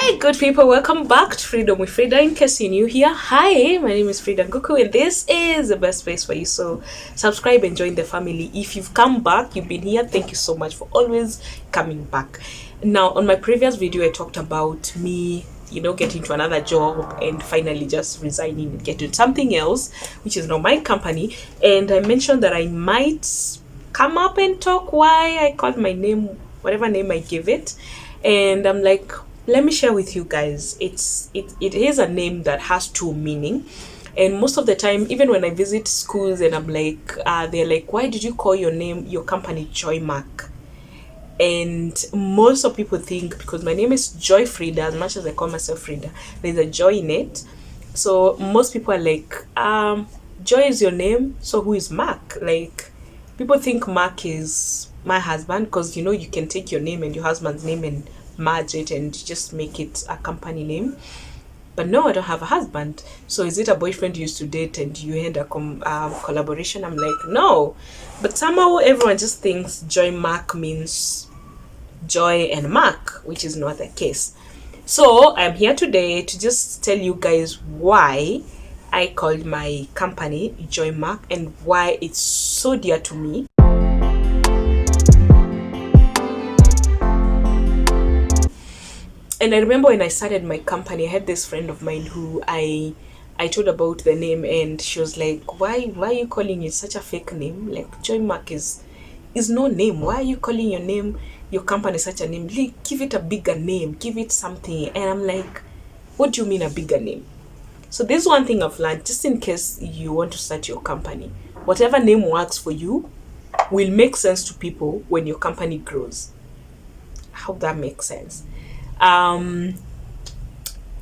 Hey good people, welcome back to Freedom with Fridah. In case you're new here, hi, my name is Fridah Nguku and this is the best place for you. So subscribe and join the family. If you've come back, you've been here, thank you so much for always coming back. Now on my previous video I talked about me getting to another job and finally just resigning and getting something else, which is now my company. And I mentioned that I might come up and talk why I called my name whatever name I give it. And I'm like, let me share with you guys, it is a name that has two meaning. And most of the time, even when I visit schools and I'm like, they're like, why did you call your company JOYMAC? And most of people think because my name is JOYFRIDAH, as much as I call myself Fridah, there's a joy in it. So most people are like, Joy is your name, so who is Mark? Like, people think Mark is my husband because you can take your name and your husband's name and merge it and just make it a company name. But no, I don't have a husband. So is it a boyfriend you used to date and you had a collaboration? I'm like, no. But somehow everyone just thinks JOYMAC means joy and Mark, which is not the case. So I'm here today to just tell you guys why I called my company JOYMAC and why it's so dear to me. And I remember when I started my company, I had this friend of mine who I told about the name, and she was like, why are you calling it such a fake name? Like, JOYMAC is no name. Why are you calling your company such a name? Like, give it a bigger name, give it something. And I'm like, what do you mean a bigger name? So this is one thing I've learned, just in case you want to start your company, whatever name works for you will make sense to people when your company grows. I hope that makes sense.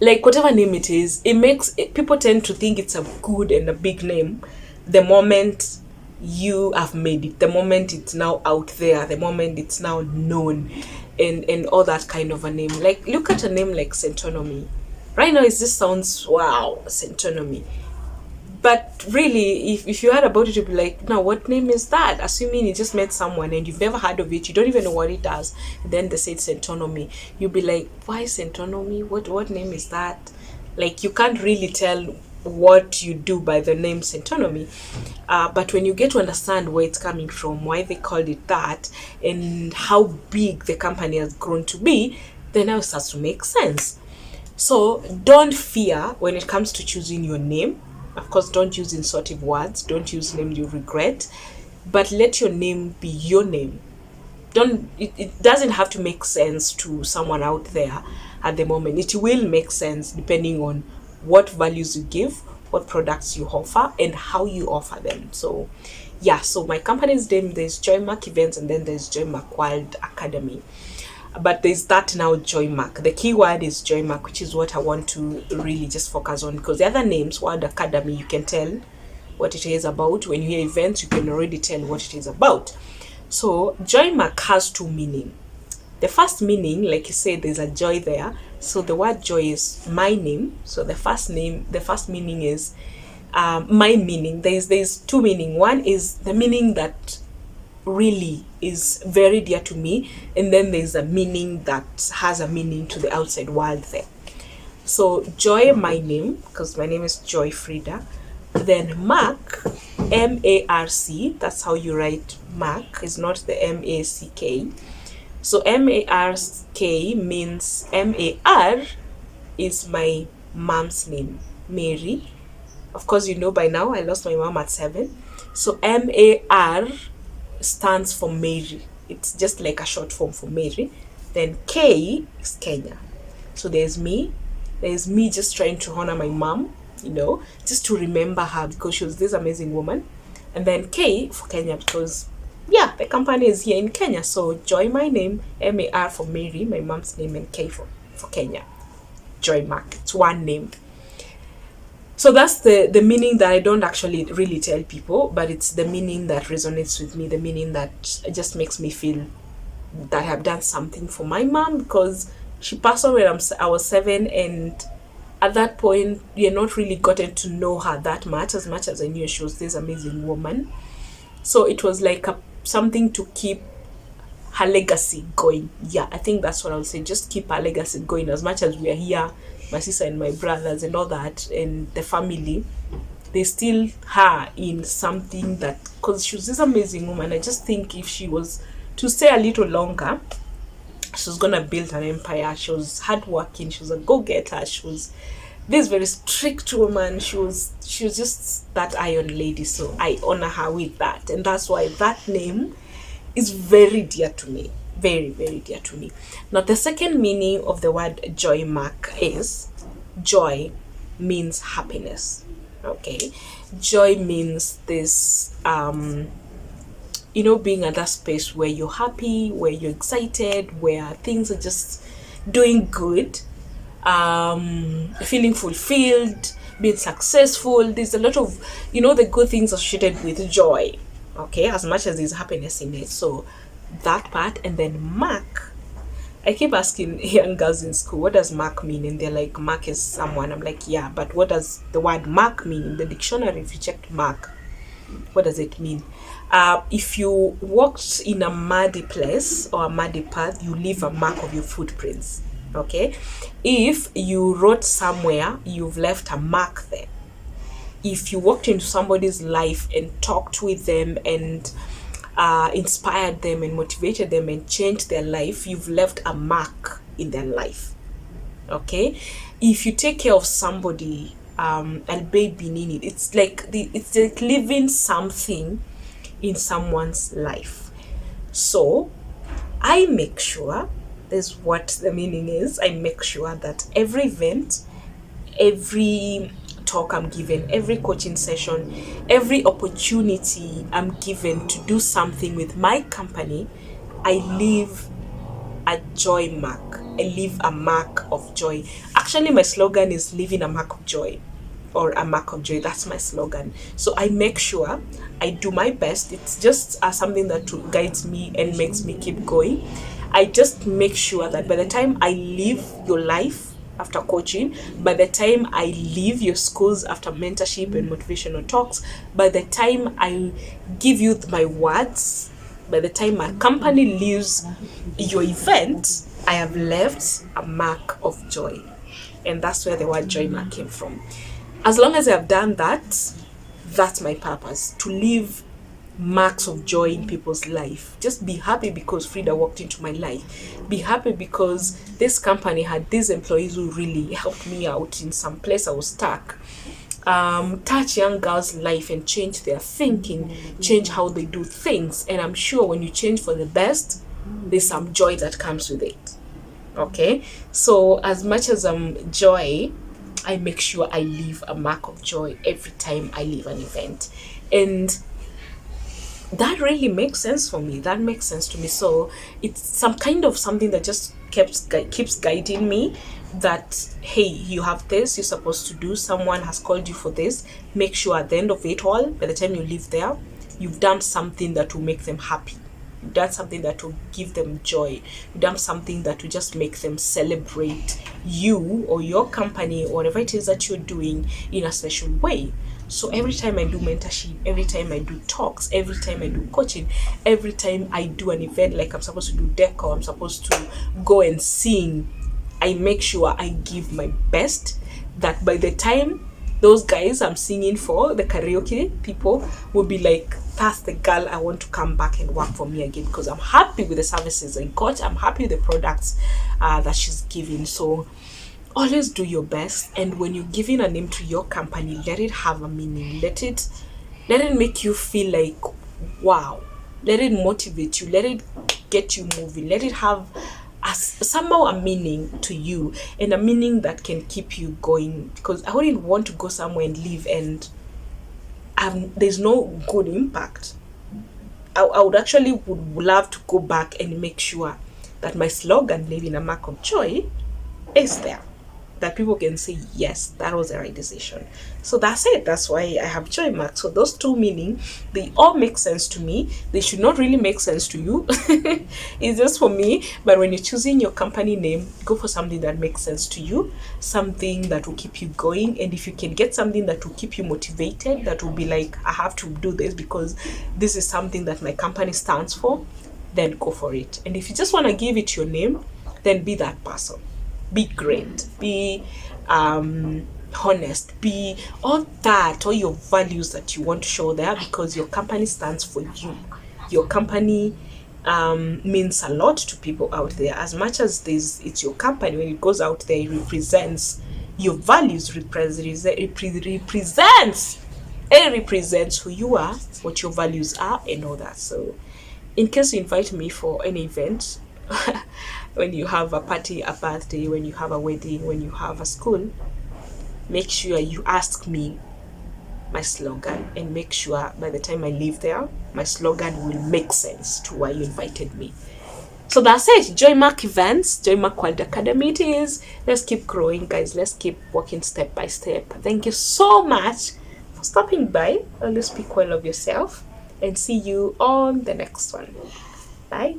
Like whatever name it is, people tend to think it's a good and a big name the moment you have made it, the moment it's now out there, the moment it's now known, and all that kind of a name. Like, look at a name like CENTONOMY. Right now it just sounds wow, CENTONOMY. But really, if you heard about it, you'd be like, now what name is that? Assuming you just met someone and you've never heard of it, you don't even know what it does. And then they say CENTONOMY. You'll be like, why CENTONOMY? What name is that? Like, you can't really tell what you do by the name CENTONOMY. But when you get to understand where it's coming from, why they called it that, and how big the company has grown to be, then now it starts to make sense. So don't fear when it comes to choosing your name. Of course, don't use insultive words. Don't use name you regret. But let your name be your name. It doesn't have to make sense to someone out there at the moment. It will make sense depending on what values you give, what products you offer, and how you offer them. So, yeah. So my company's name, there's JOYMAC Events, and then there's JOYMAC World Academy. But there's that now, JOYMAC. The key word is JOYMAC, which is what I want to really just focus on, because the other names, World Academy, you can tell what it is about. When you hear events, you can already tell what it is about. So JOYMAC has two meaning. The first meaning, like you said, there's a joy there. So the word joy is my name. So the first meaning is my meaning. There's two meaning. One is the meaning that really is very dear to me, and then there's a meaning that has a meaning to the outside world there. So joy, my name, because my name is JOYFRIDAH. Then Mark, M-A-R-C, that's how you write Mark, is not the M-A-C-K. So M-A-R-K means, M-A-R is my mom's name, Mary. Of course, you know by now I lost my mom at 7. So M-A-R stands for Mary. It's just like a short form for Mary. Then K is Kenya. So there's me just trying to honor my mom, just to remember her because she was this amazing woman. And then K for Kenya because the company is here in Kenya. So Joy, my name, M-A-R for Mary, my mom's name, and K for Kenya. JOYMAC. It's one name. So that's the meaning that I don't actually really tell people, but it's the meaning that resonates with me, the meaning that just makes me feel that I've done something for my mom, because she passed away when I was 7, and at that point, you're not really gotten to know her that much as I knew she was this amazing woman. So it was like something to keep her legacy going. Yeah, I think that's what I would say. Just keep her legacy going. As much as we are here, my sister and my brothers and all that, and the family, they still her in something that, because she was this amazing woman. I just think if she was to stay a little longer, she was gonna build an empire. She was hardworking. She was a go-getter. She was this very strict woman. She was just that iron lady. So I honor her with that, and that's why that name is very dear to me. Very, very dear to me. Now, the second meaning of the word joy mark is joy means happiness. Okay, joy means this being at that space where you're happy, where you're excited, where things are just doing good, feeling fulfilled, being successful. There's a lot of the good things associated with joy, okay, as much as there's happiness in it. So that part. And then mark, I keep asking young girls in school, what does mark mean? And they're like, mark is someone. I'm like, yeah, but what does the word mark mean? In the dictionary, if you checked mark, what does it mean? If you walked in a muddy place or a muddy path, you leave a mark of your footprints. Okay, if you wrote somewhere, you've left a mark there. If you walked into somebody's life and talked with them and inspired them and motivated them and changed their life, you've left a mark in their life. Okay, if you take care of somebody, albeit being it, it's like living something in someone's life. So I make sure, is what the meaning is, I make sure that every event, every talk I'm given, every coaching session, every opportunity I'm given to do something with my company, I leave a joy mark. I leave a mark of joy. Actually, my slogan is leaving a mark of joy, or a mark of joy. That's my slogan. So I make sure I do my best. It's just something that guides me and makes me keep going. I just make sure that by the time I leave your life after coaching, by the time I leave your schools after mentorship and motivational talks, by the time I give you my words, by the time my company leaves your event, I have left a mark of joy. And that's where the word joy mark came from. As long as I have done that, that's my purpose, to leave marks of joy in people's life. Just be happy because Fridah walked into my life. Be happy because this company had these employees who really helped me out in some place I was stuck. Touch young girls' life and change their thinking, change how they do things. And I'm sure when you change for the best, there's some joy that comes with it. Okay, so as much as I'm joy, I make sure I leave a mark of joy every time I leave an event. And that really makes sense for me. That makes sense to me. So it's some kind of something that just keeps guiding me, that, hey, you have this, you're supposed to do, someone has called you for this. Make sure at the end of it all, by the time you leave there, you've done something that will make them happy. You've done something that will give them joy. You've done something that will just make them celebrate you or your company or whatever it is that you're doing in a special way. So every time I do mentorship, every time I do talks, every time I do coaching, every time I do an event, like I'm supposed to do decor, I'm supposed to go and sing, I make sure I give my best, that by the time those guys I'm singing for, the karaoke people, will be like, that's the girl I want to come back and work for me again, because I'm happy with the services I got, I'm happy with the products that she's giving. So always do your best, and when you're giving a name to your company, let it have a meaning. Let it make you feel like, wow. Let it motivate you. Let it get you moving. Let it have somehow a meaning to you, and a meaning that can keep you going. Because I wouldn't want to go somewhere and leave and there's no good impact. I would actually would love to go back and make sure that my slogan, leaving a mark of joy, is there, that people can say, yes, that was the right decision. So that's it. That's why I have joy mark. So those two meaning, they all make sense to me. They should not really make sense to you. It's just for me. But when you're choosing your company name, go for something that makes sense to you, something that will keep you going. And if you can get something that will keep you motivated, that will be like, I have to do this because this is something that my company stands for, then go for it. And if you just want to give it your name, then be that person. Be great. Be honest. Be all that, all your values that you want to show there, because your company stands for you. Your company means a lot to people out there. As much as it's your company, when it goes out there, it represents your values, represents who you are, what your values are, and all that. So in case you invite me for any event, when you have a party, a birthday, when you have a wedding, when you have a school, make sure you ask me my slogan, and make sure by the time I leave there, my slogan will make sense to why you invited me. So that's it. JOYMAC events, JOYMAC World Academy it is. Let's keep growing, guys. Let's keep walking step by step. Thank you so much for stopping by. Always speak well of yourself, and see you on the next one. Bye.